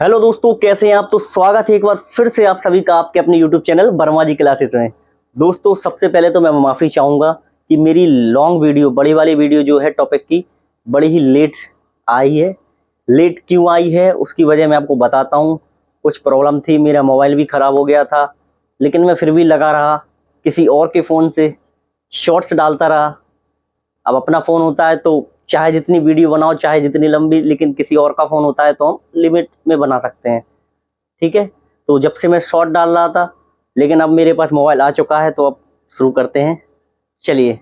Hello दोस्तों, कैसे हैं आप। तो स्वागत है एक बार फिर से आप सभी का आपके अपने यूट्यूब चैनल वर्मा जी क्लासेस में। दोस्तों, सबसे पहले तो मैं माफ़ी चाहूँगा कि मेरी लॉन्ग वीडियो, बड़ी वाली वीडियो जो है टॉपिक की, बड़ी ही लेट आई है। लेट क्यों आई है उसकी वजह मैं आपको बताता हूँ। कुछ प्रॉब्लम थी, मेरा मोबाइल भी ख़राब हो गया था, लेकिन मैं फिर भी लगा रहा, किसी और के फ़ोन से शॉर्ट्स डालता रहा। अब अपना फ़ोन होता है तो चाहे जितनी वीडियो बनाओ, चाहे जितनी लंबी, लेकिन किसी और का फ़ोन होता है तो हम लिमिट में बना सकते हैं। ठीक है। तो जब से मैं शॉर्ट डाल रहा था, लेकिन अब मेरे पास मोबाइल आ चुका है, तो अब शुरू करते हैं। चलिए,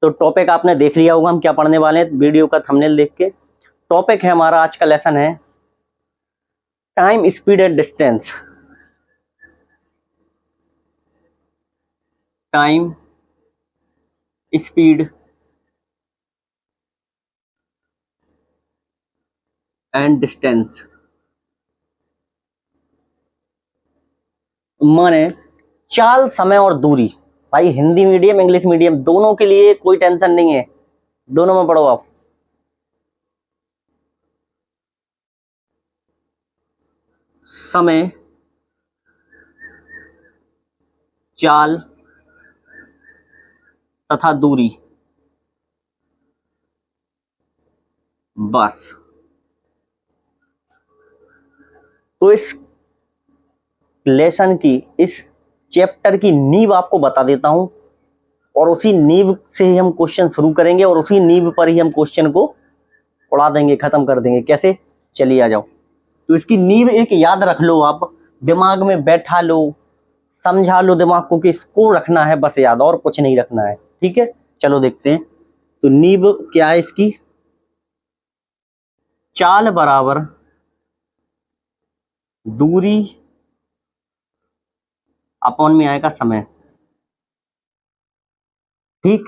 तो टॉपिक आपने देख लिया होगा हम क्या पढ़ने वाले हैं वीडियो का थंबनेल देख के। टॉपिक है हमारा आज का लेसन है time, speed and distance. Time, speed and distance माने चाल, समय और दूरी। भाई, हिंदी मीडियम इंग्लिश मीडियम दोनों के लिए कोई टेंशन नहीं है, दोनों में पढ़ो आप। समय, चाल तथा दूरी, बस। तो इस लेसन की, इस चैप्टर की नींव आपको बता देता हूं, और उसी नींव से ही हम क्वेश्चन शुरू करेंगे, और उसी नींव पर ही हम क्वेश्चन को उड़ा देंगे, खत्म कर देंगे। कैसे? चलिए आ जाओ। तो इसकी नींव एक याद रख लो, आप दिमाग में बैठा लो, समझा लो दिमाग को कि इसको रखना है बस याद, और कुछ नहीं रखना है। ठीक है, चलो देखते हैं। तो नींव क्या है इसकी? चाल बराबर दूरी अपॉन में आएगा समय। ठीक,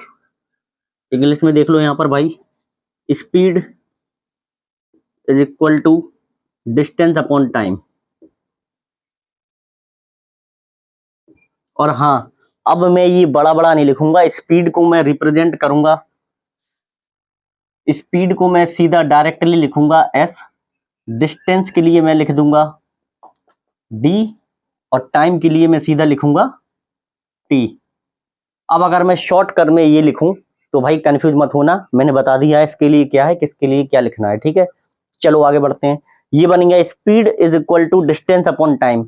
इंग्लिश में देख लो यहां पर भाई, speed is equal to distance upon time. और हाँ, अब मैं ये बड़ा बड़ा नहीं लिखूंगा, स्पीड को मैं रिप्रेजेंट करूंगा। स्पीड को मैं सीधा डायरेक्टली लिखूंगा एस, डिस्टेंस के लिए मैं लिख दूंगा डी, और टाइम के लिए मैं सीधा लिखूंगा टी। अब अगर मैं शॉर्ट कर में ये लिखूं तो भाई कंफ्यूज मत होना, मैंने बता दिया है इसके लिए क्या है, किसके लिए क्या लिखना है। ठीक है, चलो आगे बढ़ते हैं। ये बन गया speed is equal to distance upon time.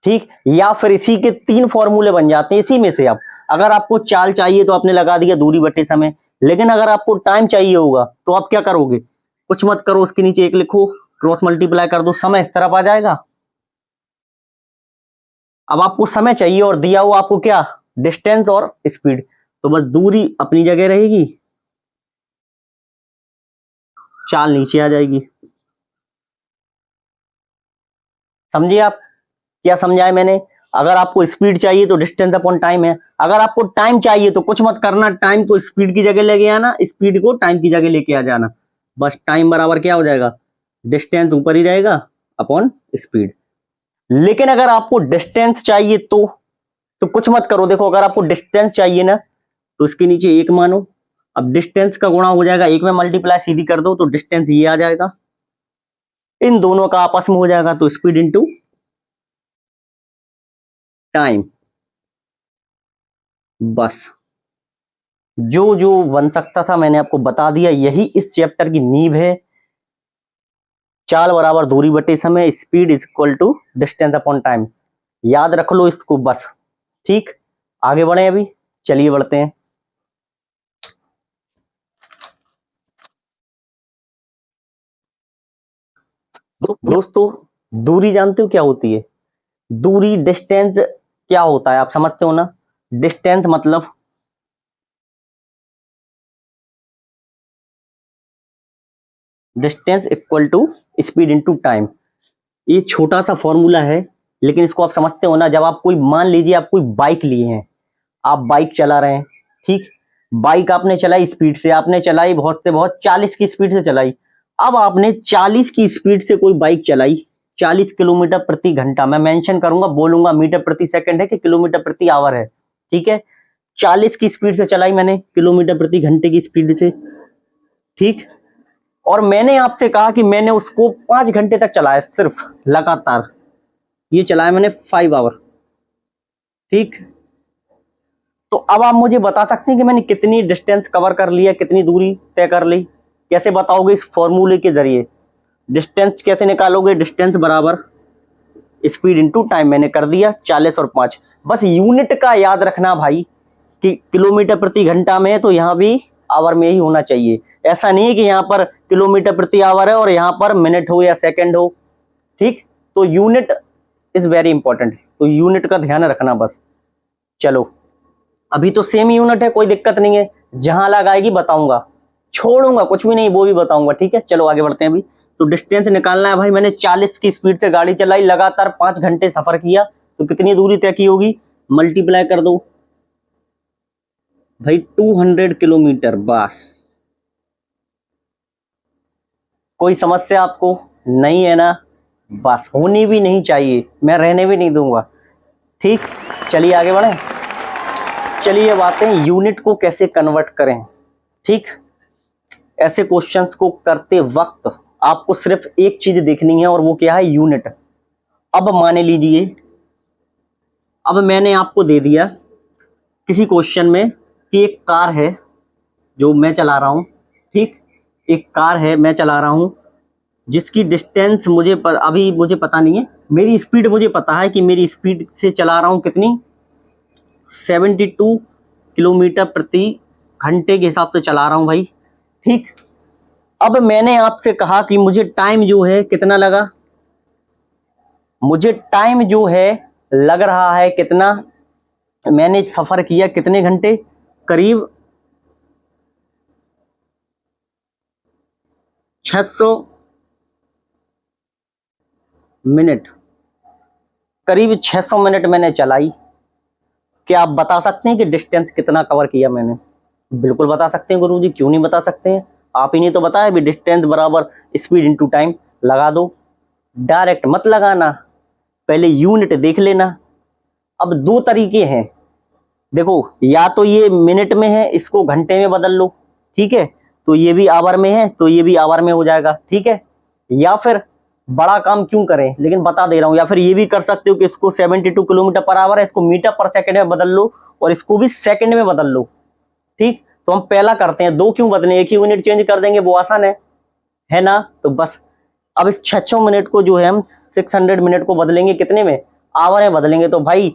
ठीक, या फिर इसी के तीन फॉर्मूले बन जाते हैं इसी में से। आप अगर आपको चाल चाहिए तो आपने लगा दिया दूरी बटे समय, लेकिन अगर आपको टाइम चाहिए होगा तो आप क्या करोगे? कुछ मत करो, उसके नीचे एक लिखो, क्रॉस मल्टीप्लाई कर दो, समय इस तरफ आ जाएगा। अब आपको समय चाहिए और दिया हुआ आपको क्या? डिस्टेंस और स्पीड। तो बस दूरी अपनी जगह रहेगी, चाल नीचे आ जाएगी। समझिए आप, क्या समझाया मैंने? अगर आपको स्पीड चाहिए तो डिस्टेंस अपॉन टाइम है, अगर आपको टाइम चाहिए तो कुछ मत करना, टाइम को स्पीड की जगह लेके आना, स्पीड को टाइम की जगह लेके आ जाना। बस टाइम बराबर क्या हो जाएगा? डिस्टेंस ऊपर ही रहेगा अपॉन स्पीड। लेकिन अगर आपको डिस्टेंस चाहिए तो कुछ मत करो। देखो, अगर आपको डिस्टेंस चाहिए ना, तो इसके नीचे एक मानो। अब डिस्टेंस का गुणा हो जाएगा, एक में मल्टीप्लाई सीधी कर दो तो डिस्टेंस ये आ जाएगा, इन दोनों का आपस में हो जाएगा, तो स्पीड इंटू टाइम। बस, जो जो बन सकता था मैंने आपको बता दिया, यही इस चैप्टर की नींव है। चाल बराबर दूरी बटे समय, speed is equal to distance upon time. याद रख लो इसको बस। ठीक, आगे बढ़े अभी, चलिए बढ़ते हैं। दोस्तों, दूरी जानते हो क्या होती है? दूरी, डिस्टेंस क्या होता है आप समझते हो ना? डिस्टेंस मतलब distance equal to speed into time. ये छोटा सा फॉर्मूला है, लेकिन इसको आप समझते हो ना? जब आप कोई, मान लीजिए आप कोई बाइक लिए हैं, आप बाइक चला रहे हैं। ठीक, बाइक आपने चलाई स्पीड से, आपने चलाई बहुत से बहुत 40 की स्पीड से चलाई। अब आपने 40 की स्पीड से कोई बाइक चलाई, 40 किलोमीटर प्रति घंटा, मैं मेंशन करूंगा, बोलूंगा मीटर प्रति सेकंड है कि किलोमीटर प्रति आवर है। ठीक है, 40 की स्पीड से चलाई मैंने, किलोमीटर प्रति घंटे की स्पीड से। ठीक, और मैंने आपसे कहा कि मैंने उसको 5 घंटे तक चलाया, सिर्फ लगातार ये चलाया मैंने 5 आवर। ठीक, तो अब आप मुझे बता सकते हैं कि मैंने कितनी डिस्टेंस कवर कर लिया, कितनी दूरी तय कर ली? कैसे बताओगे? इस फॉर्मूले के जरिए। डिस्टेंस कैसे निकालोगे? डिस्टेंस बराबर स्पीड इनटू टाइम। मैंने कर दिया 40 और 5। बस यूनिट का याद रखना भाई कि किलोमीटर प्रति घंटा में है तो यहाँ भी आवर में ही होना चाहिए। ऐसा नहीं है कि यहाँ पर किलोमीटर प्रति आवर है और यहाँ पर मिनट हो या सेकंड हो। ठीक, तो यूनिट इज वेरी इंपॉर्टेंट, तो यूनिट का ध्यान रखना बस। चलो, अभी तो सेम यूनिट है, कोई दिक्कत नहीं है, जहां अलग आएगी बताऊंगा, छोड़ूंगा कुछ भी नहीं, वो भी बताऊंगा। ठीक है, चलो आगे बढ़ते हैं। अभी तो डिस्टेंस निकालना है भाई। मैंने 40 की स्पीड से गाड़ी चलाई, लगातार 5 घंटे सफर किया, तो कितनी दूरी तय की होगी? मल्टीप्लाई कर दो भाई, 200 किलोमीटर। बस, कोई समस्या आपको नहीं है ना? बस, होनी भी नहीं चाहिए, मैं रहने भी नहीं दूंगा। ठीक, चलिए आगे बढ़े। चलिए बातें यूनिट को कैसे कन्वर्ट करें। ठीक, ऐसे क्वेश्चंस को करते वक्त आपको सिर्फ एक चीज देखनी है और वो क्या है? यूनिट। अब मान लीजिए, अब मैंने आपको दे दिया किसी क्वेश्चन में कि एक कार है जो मैं चला रहा हूं। ठीक, एक कार है मैं चला रहा हूं जिसकी डिस्टेंस अभी मुझे पता नहीं है, मेरी स्पीड मुझे पता है कि मेरी स्पीड से चला रहा हूं कितनी? 72 किलोमीटर प्रति घंटे के हिसाब से चला रहा हूं भाई। ठीक, अब मैंने आपसे कहा कि मुझे टाइम जो है कितना लगा? मुझे टाइम जो है लग रहा है कितना? मैंने सफर किया कितने घंटे? करीब 600 मिनट, करीब 600 मिनट मैंने चलाई। क्या आप बता सकते हैं कि डिस्टेंस कितना कवर किया मैंने? बिल्कुल बता सकते हैं गुरुजी, क्यों नहीं बता सकते हैं? आप ही नहीं तो बताया भी डिस्टेंस बराबर स्पीड इनटू टाइम। लगा दो, डायरेक्ट मत लगाना, पहले यूनिट देख लेना। अब दो तरीके हैं, देखो, या तो ये मिनट में है, इसको घंटे में बदल लो। ठीक है, तो ये भी आवर में है तो ये भी आवर में हो जाएगा। ठीक है, या फिर बड़ा काम क्यों करें, लेकिन बता दे रहा हूं, या फिर ये भी कर सकते हो कि इसको 72 किलोमीटर पर आवर है, इसको मीटर पर सेकंड में बदल लो और इसको भी सेकंड में बदल लो। ठीक, तो हम पहला करते हैं, दो क्यों बदले, एक ही यूनिट चेंज कर देंगे, वो आसान है ना? तो बस, अब इस 600 मिनट को जो है हम 600 मिनट को बदलेंगे कितने में? आवर में बदलेंगे। तो भाई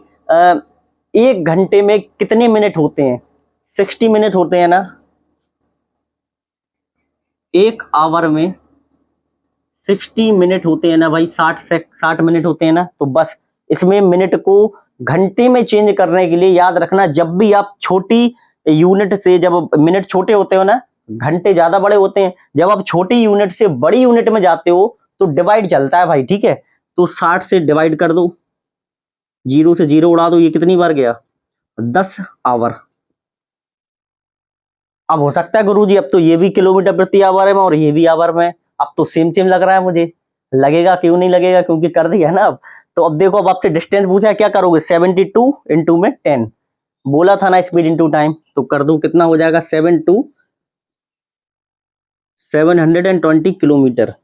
एक घंटे में कितने मिनट होते हैं? 60 मिनट होते हैं ना? एक आवर में 60 मिनट होते हैं ना भाई, 60 मिनट होते हैं ना? तो बस, इसमें मिनट को घंटे में चेंज करने के लिए याद रखना, जब भी आप छोटी यूनिट से, जब मिनट छोटे होते हो ना, घंटे ज्यादा बड़े होते हैं, जब आप छोटी यूनिट से बड़ी यूनिट में जाते हो तो डिवाइड चलता है भाई। ठीक है, तो 60 से डिवाइड कर दो, 0 से 0 उड़ा दो, ये कितनी बार गया? 10 आवर। अब हो सकता है गुरुजी अब तो ये भी किलोमीटर प्रति आवर में और ये भी आवर में, अब तो सेम सेम लग रहा है मुझे। लगेगा क्यों नहीं लगेगा, क्योंकि कर दिया है ना अब। तो अब देखो, अब आपसे डिस्टेंस पूछा है, क्या करोगे? 72 इंटू में 10, बोला था ना स्पीड इंटू टाइम, तो कर दो, कितना हो जाएगा? 720 किलोमीटर।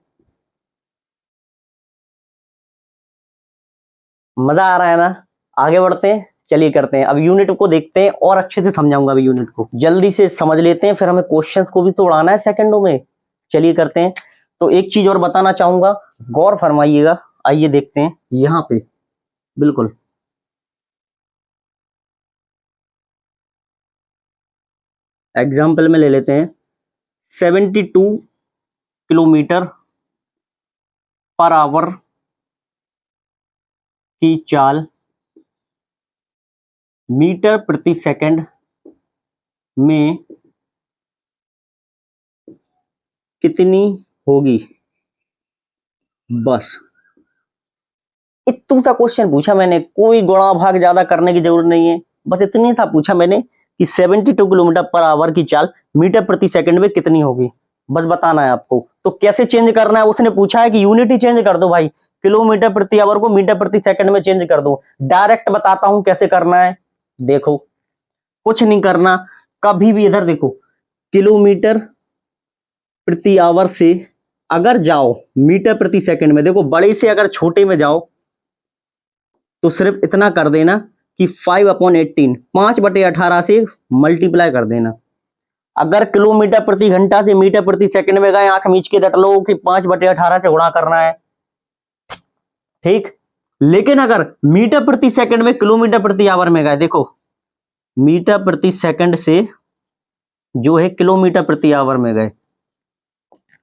मजा आ रहा है ना? आगे बढ़ते हैं, चलिए करते हैं। अब यूनिट को देखते हैं और अच्छे से समझाऊंगा अभी यूनिट को, जल्दी से समझ लेते हैं, फिर हमें क्वेश्चंस को भी तो उड़ाना है सेकंडों में। चलिए करते हैं। तो एक चीज और बताना चाहूंगा, गौर फरमाइएगा। आइए देखते हैं यहाँ पे, बिल्कुल एग्जाम्पल में ले लेते हैं। 72 किलोमीटर पर आवर की चाल मीटर प्रति सेकंड में कितनी होगी? बस, इतना सा क्वेश्चन पूछा मैंने, कोई गुणा भाग ज्यादा करने की जरूरत नहीं है, बस इतनी सा पूछा मैंने कि 72 किलोमीटर पर आवर की चाल मीटर प्रति सेकंड में कितनी होगी, बस बताना है आपको। तो कैसे चेंज करना है? उसने पूछा है कि यूनिट ही चेंज कर दो भाई, किलोमीटर प्रति आवर को मीटर प्रति सेकंड में चेंज कर दो। डायरेक्ट बताता हूं कैसे करना है, देखो, कुछ नहीं करना, कभी भी इधर देखो, किलोमीटर प्रति आवर से अगर जाओ मीटर प्रति सेकंड में, देखो बड़े से अगर छोटे में जाओ तो सिर्फ इतना कर देना कि 5/18 5/18 से मल्टीप्लाई कर देना। अगर किलोमीटर प्रति घंटा से मीटर प्रति सेकंड में गए, आंख मीच के रट लो कि 5/18 से गुणा करना है, ठीक। लेकिन अगर मीटर प्रति सेकंड में किलोमीटर प्रति आवर में गए, देखो मीटर प्रति सेकंड से जो है किलोमीटर प्रति आवर में गए,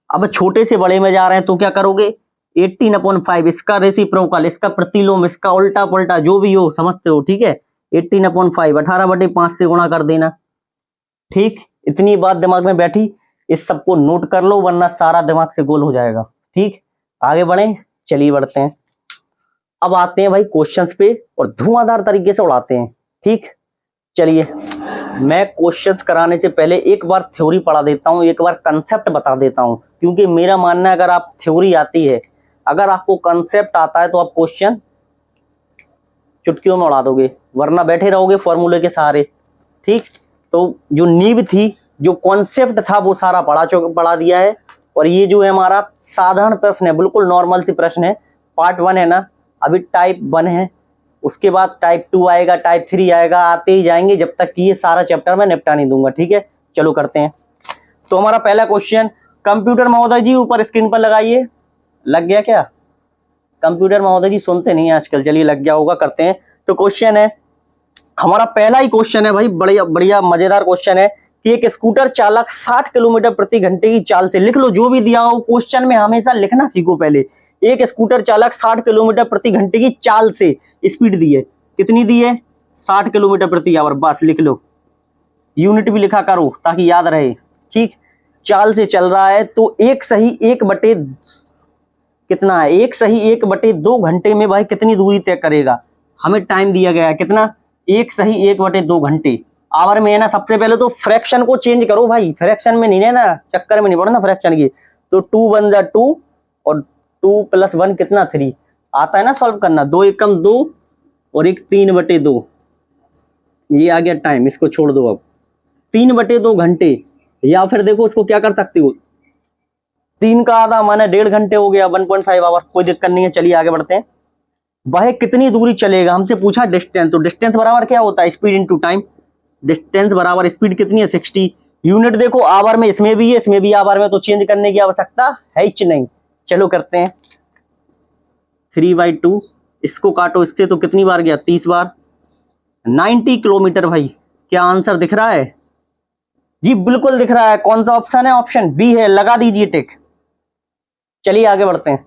अब छोटे से बड़े में जा रहे हैं तो क्या करोगे, 18/5 इसका रेसिप्रोकल, इसका प्रतिलोम, इसका उल्टा पुल्टा जो भी हो, समझते हो, ठीक है। 18/5 18/5 से गुणा कर देना, ठीक। इतनी बात दिमाग में बैठी, इस सबको नोट कर लो वरना सारा दिमाग से गोल हो जाएगा, ठीक। आगे बढ़े, चलिए बढ़ते हैं। अब आते हैं भाई क्वेश्चंस पे और धुआंधार तरीके से उड़ाते हैं, ठीक। चलिए मैं क्वेश्चंस कराने से पहले एक बार थ्योरी पढ़ा देता हूं, एक बार कंसेप्ट बता देता हूं, क्योंकि मेरा मानना है अगर आप थ्योरी आती है, अगर आपको कंसेप्ट आता है तो आप क्वेश्चन चुटकियों में उड़ा दोगे, वरना बैठे रहोगे फॉर्मूले के सहारे, ठीक। तो जो नींव थी, जो कॉन्सेप्ट था वो सारा पढ़ा दिया है। और ये जो है हमारा साधारण प्रश्न है, बिल्कुल नॉर्मल सी प्रश्न है, पार्ट 1 है ना, अभी टाइप 1 है, उसके बाद टाइप 2 आएगा, टाइप 3 आएगा, आते ही जाएंगे जब तक कि ये सारा चैप्टर मैं निपटा नहीं दूंगा, ठीक है। चलो करते हैं। तो हमारा पहला क्वेश्चन, कंप्यूटर महोदय जी ऊपर स्क्रीन पर लगाइए। लग गया क्या? कंप्यूटर महोदय जी सुनते नहीं आजकल, चलिए लग गया होगा, करते हैं। तो क्वेश्चन है हमारा, पहला ही क्वेश्चन है भाई, बढ़िया बढ़िया मजेदार क्वेश्चन है कि एक स्कूटर चालक 60 किलोमीटर प्रति घंटे की चाल से, लिख लो जो भी दिया हो क्वेश्चन में, हमेशा लिखना सीखो पहले। एक स्कूटर चालक 60 किलोमीटर प्रति घंटे की चाल से स्पीड दी है, कितनी दी है? 60 किलोमीटर प्रति आवर, बस लिख लो, यूनिट भी लिखा करो ताकि याद रहे, ठीक। चाल से चल रहा है तो एक सही 1 बटे कितना है, 1/2 घंटे में भाई कितनी दूरी तय करेगा? हमें टाइम दिया गया है कितना, 1/2 घंटे। आवर में है ना, सबसे पहले तो फ्रैक्शन को चेंज करो भाई, फ्रैक्शन में नहीं रहना, चक्कर में नहीं पड़ना फ्रैक्शन की। तो 2 1 जा 2 और 2 + 1 कितना 3 आता है ना सॉल्व करना, 2 एकम 2 और 1 3/2, ये आ गया टाइम, इसको छोड़ दो अब। 3/2 घंटे, या फिर देखो उसको क्या कर सकते हो, 3 का आधा माने 1.5 घंटे हो गया, 1.5 आवर, कोई दिक्कत नहीं है। चलिए आगे बढ़ते हैं। वह कितनी दूरी चलेगा, हमसे पूछा डिस्टेंस, तो डिस्टेंस बराबर क्या होता है, स्पीड इनटू टाइम। डिस्टेंस बराबर स्पीड कितनी है, 60। यूनिट देखो आवर में, इसमें भी है, इसमें भी आवर में, तो चेंज करने की आवश्यकता है ही नहीं। चलो करते हैं। 3/2, इसको काटो इससे तो कितनी बार गया, 30 बार, 90 किलोमीटर। भाई क्या आंसर दिख रहा है? जी बिल्कुल दिख रहा है। कौन सा ऑप्शन है? ऑप्शन बी है, लगा दीजिए टिक। चलिए आगे बढ़ते हैं।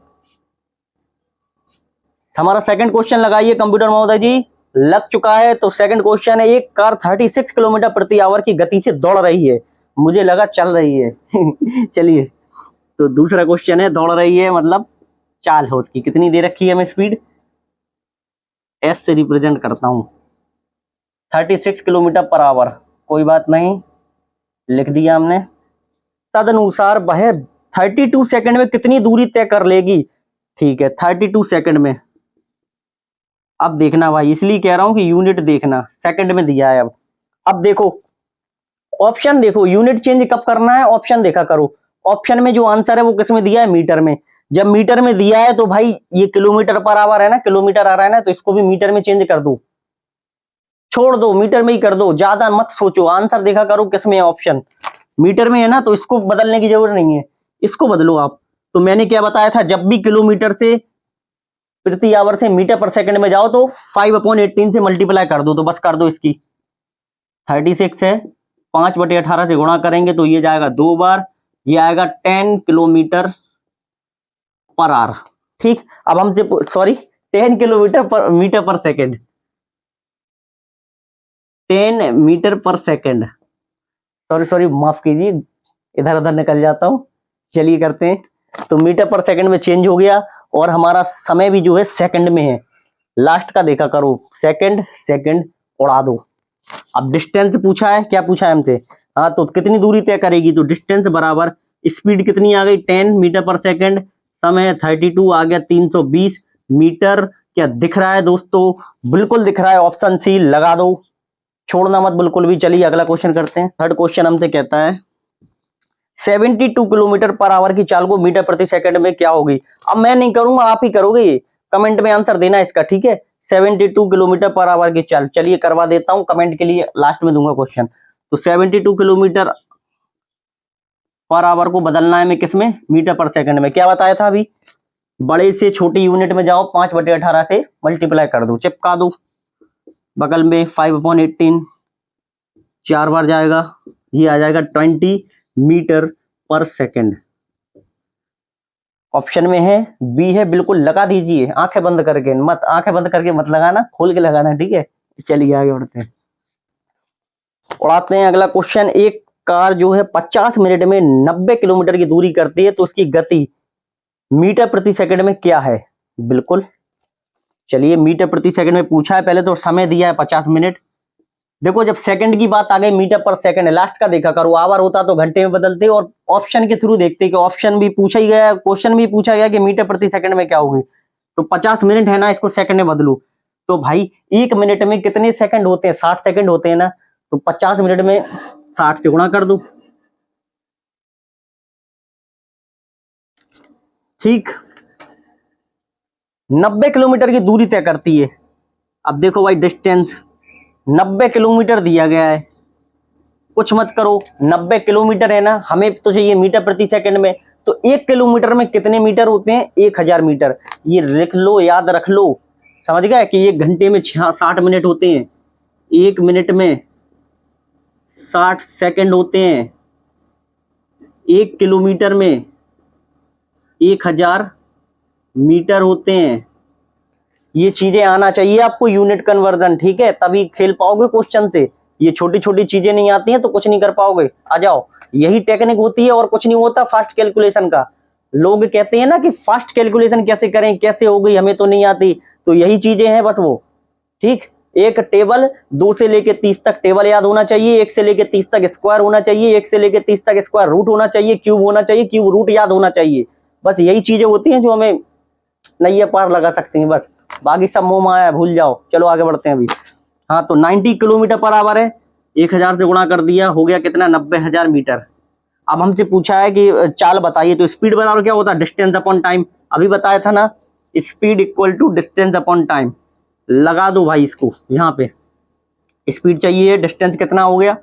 हमारा सेकंड क्वेश्चन लगाइए कंप्यूटर महोदय जी, लग चुका है। तो सेकंड क्वेश्चन है, एक कार 36 किलोमीटर प्रति आवर की गति से दौड़ रही है, मुझे लगा चल रही है चलिए, तो दूसरा क्वेश्चन है, दौड़ रही है मतलब चाल है उसकी, कितनी दे रखी है हमें स्पीड, एस से रिप्रेजेंट करता हूं, 36 किलोमीटर पर आवर, कोई बात नहीं, लिख दिया हमने। तदनुसार वह 32 सेकंड में कितनी दूरी तय कर लेगी, ठीक है, 32 सेकंड में। अब देखना भाई, इसलिए कह रहा हूं कि यूनिट देखना, सेकंड में दिया है। अब देखो ऑप्शन, देखो यूनिट चेंज कब करना है, ऑप्शन देखा करो। ऑप्शन में जो आंसर है वो किस में दिया है, मीटर में। जब मीटर में दिया है तो भाई ये किलोमीटर पर आवर है ना, किलोमीटर आ रहा है ना, तो इसको भी मीटर में चेंज कर दो, छोड़ दो, मीटर में ही कर दो, ज्यादा मत सोचो, आंसर देखा करो किस में है, ऑप्शन मीटर में है ना, तो इसको बदलने की जरूरत नहीं है, इसको बदलो आप। तो मैंने क्या बताया था, जब भी किलोमीटर से प्रति आवर से मीटर पर सेकंड में जाओ तो 5/18 से मल्टीप्लाई कर दो, तो बस कर दो इसकी, 36 है, 5/18 से गुणा करेंगे तो ये जाएगा 2 बार, ये आएगा 10 किलोमीटर पर आवर, ठीक। अब हमसे सॉरी 10 किलोमीटर पर मीटर पर सेकंड, 10 मीटर पर सेकंड, सॉरी माफ कीजिए, इधर उधर निकल जाता हूं। चलिए करते हैं। तो मीटर पर सेकंड में चेंज हो गया और हमारा समय भी जो है सेकंड में है, लास्ट का देखा करो, सेकंड सेकंड उड़ा दो। अब डिस्टेंस पूछा है, क्या पूछा है हमसे, हाँ, तो कितनी दूरी तय करेगी, तो डिस्टेंस बराबर स्पीड कितनी आ गई, 10 मीटर पर सेकंड, समय 32 आ गया 320 मीटर। क्या दिख रहा है दोस्तों? बिल्कुल दिख रहा है, ऑप्शन सी लगा दो, छोड़ना मत बिल्कुल भी। चलिए अगला क्वेश्चन करते हैं। थर्ड क्वेश्चन हमसे कहता है, 72 किलोमीटर पर आवर की चाल को मीटर प्रति सेकंड में क्या होगी। अब मैं नहीं करूंगा, आप ही करोगे, ये कमेंट में आंसर देना इसका, ठीक है। 72 किलोमीटर पर आवर की चाल, चलिए करवा देता हूं, कमेंट के लिए लास्ट में दूंगा क्वेश्चन। तो 72 किलोमीटर पर आवर को बदलना है मैं किसमें, मीटर पर सेकंड में। क्या बताया था अभी, बड़े से छोटी यूनिट में जाओ, 5/18 से मल्टीप्लाई कर दो, चिपका दो बगल में 5/18, 4 बार जाएगा, ये आ जाएगा 20 मीटर पर सेकंड। ऑप्शन में है बी है, बिल्कुल लगा दीजिए, आंखें बंद करके मत, आंखें बंद करके मत लगाना, खोल के लगाना, ठीक है। चलिए आगे बढ़ते हैं, उड़ाते हैं अगला क्वेश्चन। एक कार जो है 50 मिनट में 90 किलोमीटर की दूरी करती है, तो उसकी गति मीटर प्रति सेकंड में क्या है। बिल्कुल, चलिए मीटर प्रति सेकंड में पूछा है, पहले तो समय दिया है 50 मिनट। देखो जब सेकंड की बात आ गई, मीटर पर सेकंड लास्ट का देखा करो, आवर होता तो घंटे में बदलते, और ऑप्शन के थ्रू देखते कि ऑप्शन भी पूछा ही गया, क्वेश्चन भी पूछा गया कि मीटर प्रति सेकंड में क्या होगी। तो 50 मिनट है ना, इसको सेकंड में बदलू, तो भाई 1 मिनट में कितने सेकंड होते हैं, 60 सेकंड होते हैं ना, तो 50 मिनट में 60 से गुणा कर दो, ठीक। 90 किलोमीटर की दूरी तय करती है। अब देखो भाई डिस्टेंस 90 किलोमीटर दिया गया है, कुछ मत करो, 90 किलोमीटर है ना, हमें तो चाहिए मीटर प्रति सेकंड में, तो 1 किलोमीटर में कितने मीटर होते हैं, 1000 मीटर। ये लिख लो, याद रख लो, समझ गए कि 1 घंटे में 60 मिनट होते हैं, 1 मिनट में 60 सेकंड होते हैं, 1 किलोमीटर में 1000 मीटर होते हैं। ये चीजें आना चाहिए आपको, यूनिट कन्वर्जन, ठीक है, तभी खेल पाओगे क्वेश्चन से। ये छोटी छोटी चीजें नहीं आती हैं तो कुछ नहीं कर पाओगे। आ जाओ, यही टेक्निक होती है और कुछ नहीं होता फास्ट कैलकुलेशन का। लोग कहते हैं ना कि फास्ट कैलकुलेशन कैसे करें, कैसे हो गई, हमें तो नहीं आती, तो यही चीजें हैं बस वो, ठीक। एक टेबल 2 से लेके 30 तक टेबल याद होना चाहिए, 1 से लेके 30 तक स्क्वायर होना चाहिए, 1 से लेके 30 तक स्क्वायर रूट होना चाहिए, क्यूब होना चाहिए, क्यूब रूट याद होना चाहिए। बस यही चीजें होती हैं जो हमें नैया पार लगा सकती हैं, बस बाकी सब मोह माया है, भूल जाओ। चलो आगे बढ़ते हैं अभी। हाँ, तो 90 किलोमीटर पर आवर है, 1000 से गुणा कर दिया, हो गया कितना, 90,000 मीटर। अब हमसे पूछा है कि चाल बताइए, तो स्पीड बराबर क्या होता है, डिस्टेंस अपॉन टाइम। अभी बताया था ना, speed equal to distance upon time. लगा दो भाई इसको, यहाँ पे स्पीड चाहिए, डिस्टेंस कितना हो गया,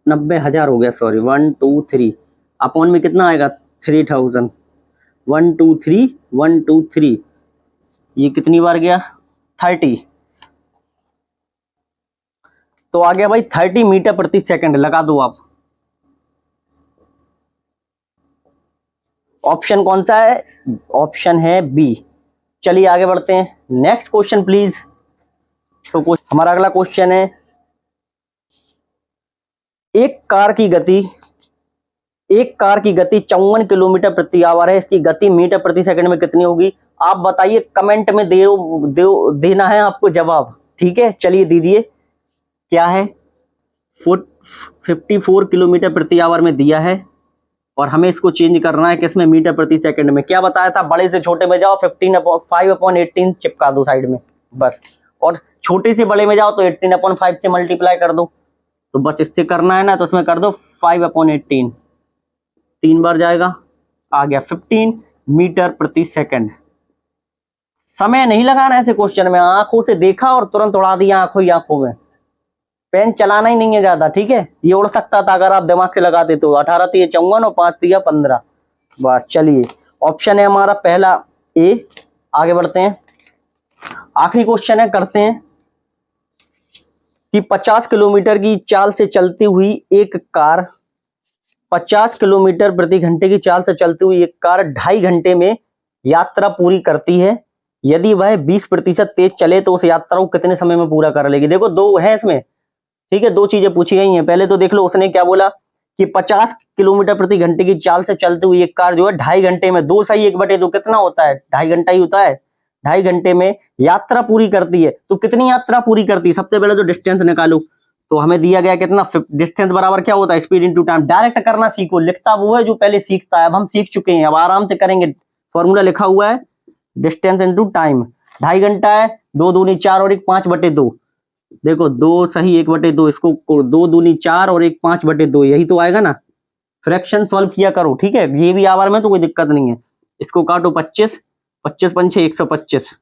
90,000 हो गया, सॉरी 1 2 3, अपॉन में कितना आएगा, 3000, 1 2 3 1 2 3, ये कितनी बार गया, 30, तो आ गया भाई 30 मीटर प्रति सेकंड। लगा दो आप, ऑप्शन कौन सा है, ऑप्शन है बी। चलिए आगे बढ़ते हैं, नेक्स्ट क्वेश्चन प्लीज। तो हमारा अगला क्वेश्चन है, एक कार की गति 54 किलोमीटर प्रति आवर है, इसकी गति मीटर प्रति सेकंड में कितनी होगी। आप बताइए, कमेंट में देना है आपको जवाब, ठीक है। चलिए दीजिए, क्या है, 54 किलोमीटर प्रति आवर में दिया है, और हमें इसको चेंज करना है किसमें, मीटर प्रति सेकंड में। क्या बताया था, बड़े से छोटे में जाओ, 5/18 चिपका दो साइड में बस, और छोटे से बड़े में जाओ तो 18/5 से मल्टीप्लाई कर दो, तो बस इससे करना है ना, तो इसमें कर दो 5/18, 3 बार जाएगा, आ गया 15 मीटर प्रति सेकंड। समय नहीं लगाना ऐसे क्वेश्चन में, आंखों से देखा और तुरंत उड़ा दिया आंखों में, पेन चलाना ही नहीं है ज्यादा, ठीक है। ये उड़ सकता था अगर आप दिमाग से लगाते, तो 18 3 54 और 5 3 15, बस। चलिए, ऑप्शन है हमारा पहला ए। आगे बढ़ते हैं, आखिरी क्वेश्चन है, करते हैं कि 50 किलोमीटर की चाल से चलती हुई एक कार, 50 किलोमीटर प्रति घंटे की चाल से चलती हुई एक कार 2.5 घंटे में यात्रा पूरी करती है। यदि वह 20% तेज चले तो उस यात्रा को कितने समय में पूरा कर लेगी। देखो दो है इसमें, ठीक है, दो चीजें पूछी गई हैं। पहले तो देख लो उसने क्या बोला कि 50 किलोमीटर प्रति घंटे की चाल से चलती हुई एक कार जो है 2.5 घंटे में, 2 सही 1/2 कितना होता है, 2.5 घंटा ही होता है, 2.5 घंटे में यात्रा पूरी करती है। तो कितनी यात्रा पूरी करती है, सबसे पहले तो डिस्टेंस निकालो, तो हमें दिया गया कितना, डिस्टेंस बराबर क्या होता है, स्पीड इंटू टाइम। डायरेक्ट करना सीखो, लिखता वो है जो पहले सीखता है, अब हम सीख चुके हैं, अब आराम से करेंगे। फॉर्मूला लिखा हुआ है, डिस्टेंस इंटू टाइम, 2.5 घंटा है, 2 दूनी 4 और 1 5/2, देखो 2 सही 1/2, इसको 2 दूनी 4 और 1 5/2, यही तो आएगा ना, फ्रैक्शन सॉल्व किया करो, ठीक है। ये भी आवर में तो कोई दिक्कत नहीं है। इसको काटो 25, 25 पंचे 125,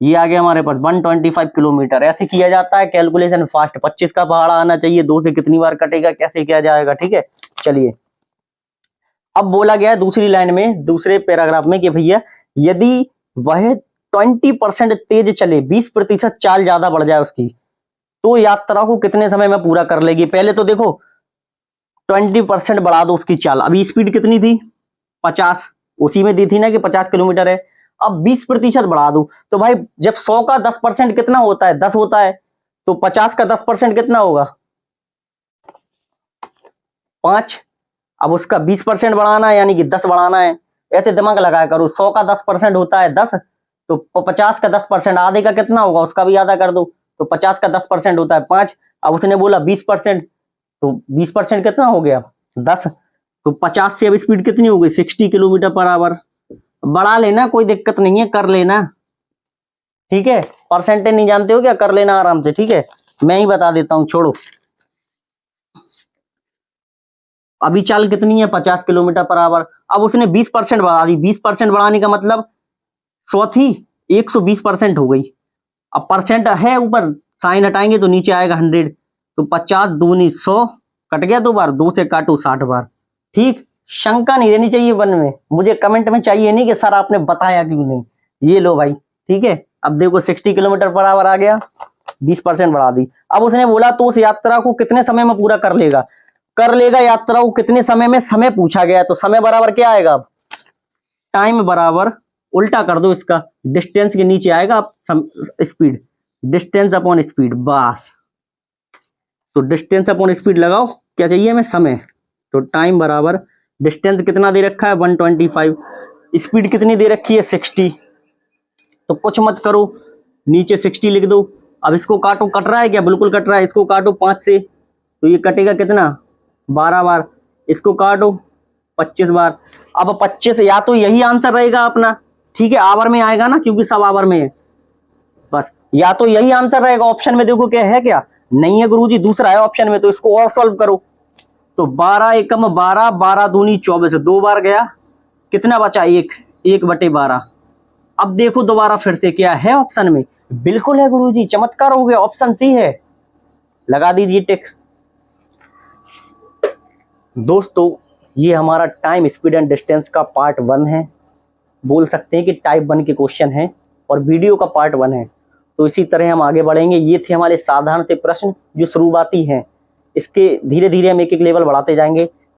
ये आ गया हमारे पास 125 किलोमीटर। ऐसे किया जाता है कैलकुलेशन फास्ट। 25 का पहाड़ा आना चाहिए, 2 से कितनी बार कटेगा, कैसे किया जाएगा, ठीक है। चलिए, अब बोला गया है दूसरी लाइन में, दूसरे पैराग्राफ में कि भैया यदि वह 20% तेज चले, 20% चाल ज्यादा बढ़ जाए उसकी, तो यात्रा को कितने समय में पूरा कर लेगी। पहले तो देखो 20% बढ़ा दो उसकी चाल। अभी स्पीड कितनी थी 50, उसी में दी थी ना कि 50 किलोमीटर है। अब 20% बढ़ा दो, तो भाई जब 100 का 10% कितना होता है, 10 होता है, तो 50 का 10% कितना होगा 5। अब उसका 20% बढ़ाना है, यानी कि 10 बढ़ाना है। ऐसे दिमाग लगाया करो, 100 का 10% होता है 10, तो 50 का 10% आधे का कितना होगा, उसका भी आधा कर दो, तो 50 का 10% होता है 5। अब उसने बोला 20%, तो 20% कितना हो गया 10, तो 50 से अब स्पीड कितनी हो गई 60 किलोमीटर पर आवर। बढ़ा लेना, कोई दिक्कत नहीं है, कर लेना, ठीक है। परसेंटेज नहीं जानते हो क्या, कर लेना आराम से, ठीक है। मैं ही बता देता हूं, छोड़ो। अभी चाल कितनी है 50 किलोमीटर पर आवर। अब उसने 20% बढ़ा दी। 20% बढ़ाने का मतलब 100 थी, 120% हो गई। अब परसेंट है ऊपर, साइन हटाएंगे तो नीचे आएगा 100, तो 50 दूनी 100, कट गया 2 बार, 2 से काटो 60 बार, ठीक। शंका नहीं रहनी चाहिए मन में, मुझे कमेंट में चाहिए नहीं कि सर आपने बताया क्यों नहीं। ये लो भाई, ठीक है। अब देखो 60 किलोमीटर पर आवर आ गया, 20% बढ़ा दी। अब उसने बोला तो उस यात्रा को कितने समय में पूरा कर लेगा। कर लेगा यात्रा को कितने समय में, समय पूछा गया है, तो समय बराबर क्या आएगा, अब टाइम बराबर उल्टा कर दो इसका, डिस्टेंस के नीचे आएगा स्पीड, डिस्टेंस अपॉन स्पीड, बस। तो डिस्टेंस अपॉन स्पीड लगाओ, क्या चाहिए हमें, समय। तो टाइम बराबर डिस्टेंस कितना दे रखा है 125, स्पीड कितनी दे रखी है 60, तो कुछ मत करो, नीचे 60 लिख दो। अब इसको काटो, कट रहा है क्या, बिल्कुल कट रहा है। इसको काटो 5 से, तो ये कटेगा कितना 12 बार। इसको काटो 25 बार। अब 25, या तो यही आंसर रहेगा अपना, ठीक है, आवर में आएगा ना, क्योंकि सब आवर में है, बस। या तो यही आंसर रहेगा, ऑप्शन में देखो क्या है, क्या नहीं है गुरुजी, दूसरा है ऑप्शन में, तो इसको और सॉल्व करो। तो 12 एकम 12, 12 दूनी 24, 2 बार गया, कितना बचा 1, 1/12। अब देखो दोबारा फिर से क्या है ऑप्शन में, बिल्कुल है गुरुजी, चमत्कार हो गया, ऑप्शन सी है, लगा दीजिए टिक। दोस्तों, ये हमारा टाइम स्पीड एंड डिस्टेंस का पार्ट 1 है, बोल सकते हैं कि टाइप 1 के क्वेश्चन है, और वीडियो का पार्ट 1 है। तो इसी तरह हम आगे बढ़ेंगे। ये थे हमारे साधारण से प्रश्न जो शुरुआती हैं, इसके धीरे धीरे हम एक एक लेवल बढ़ाते जाएंगे।